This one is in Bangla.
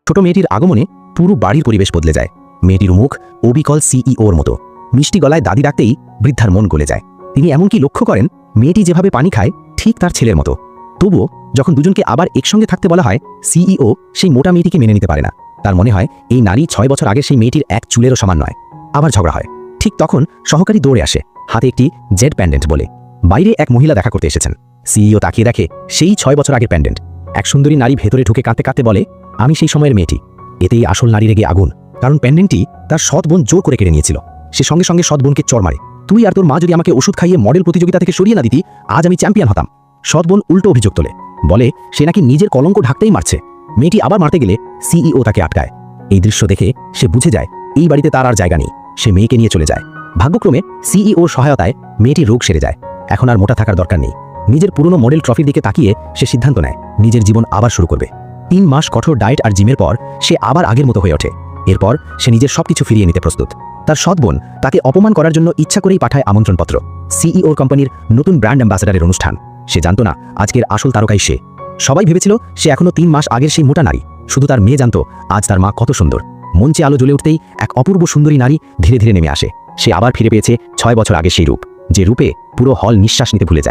ছোট মেয়েটির আগমনে পুরো বাড়ির পরিবেশ বদলে যায়। মেয়েটির মুখ অবিকল সিইওর মতো, মিষ্টি গলায় দাদি ডাকতেই বৃদ্ধার মন গলে যায়। তিনি এমনকি লক্ষ্য করেন মেয়েটি যেভাবে পানি খায় ঠিক তার ছেলের মতো। তবুও যখন দুজনকে আবার একসঙ্গে থাকতে বলা হয়, সিইও সেই মোটা মেয়েটিকে মেনে নিতে পারে না। তার মনে হয় এই নারী 6 বছর আগে সেই মেয়েটির এক চুলেরও সমান নয়। আবার ঝগড়া হয়। ঠিক তখন সহকারী দৌড়ে আসে, হাতে একটি জেড প্যান্ডেন্ট বলে। বাইরে এক মহিলা দেখা করতে এসেছেন। সিইও তাকিয়ে দেখে সেই 6 বছর আগের প্যান্ডেন্ট। এক সুন্দরী নারী ভেতরে ঢুকে কাঁদতে কাঁদতে বলে, আমি সেই সময়ের মেয়েটি। এতেই আসল নারী রেগে আগুন, কারণ প্যান্ডেন্টটি তার সৎ বোন জোর করে কেড়ে নিয়েছিল। সে সঙ্গে সঙ্গে সৎ বোনকে চড় মারে। তুই আর তোর মা যদি আমাকে ওষুধ খাইয়ে মডেল প্রতিযোগিতা থেকে সরিয়ে না দিতি, আজ আমি চ্যাম্পিয়ন হতাম। সৎ বোন উল্টো অভিযোগ তোলে, বলে সে নাকি নিজের কলঙ্ক ঢাকতেই মারছে। মেয়েটি আবার মারতে গেলে সিইও তাকে আটকায়। এই দৃশ্য দেখে সে বুঝে যায় এই বাড়িতে তার আর জায়গা নেই। সে মেয়েকে নিয়ে চলে যায়। ভাগ্যক্রমে সিইওর সহায়তায় মেয়েটির রোগ সেরে যায়। এখন আর মোটা থাকার দরকার নেই। নিজের পুরনো মডেল ট্রফির দিকে তাকিয়ে সে সিদ্ধান্ত নেয় নিজের জীবন আবার শুরু করবে। 3 মাস কঠোর ডায়েট আর জিমের পর সে আবার আগের মতো হয়ে ওঠে। এরপর সে নিজের সবকিছু ফিরিয়ে নিতে প্রস্তুত। তার সৎ বোন তাকে অপমান করার জন্য ইচ্ছা করেই পাঠায় আমন্ত্রণপত্র। সিইওর কোম্পানির নতুন ব্র্যান্ড অ্যাম্বাসেডারের অনুষ্ঠান। সে জানত না আজকের আসল তারকাই সে। সবাই ভেবেছিল সে এখনো 3 মাস আগের সেই মোটা নারী। শুধু তার মেয়ে জানত আজ তার মা কত সুন্দর। মঞ্চে আলো জ্বলে উঠতেই এক অপূর্ব সুন্দরী নারী ধীরে ধীরে নেমে আসে। সে আবার ফিরে পেয়েছে 6 বছর আগের সেই রূপ, যে রূপে পুরো হল নিঃশ্বাস নিতে ভুলে যায়।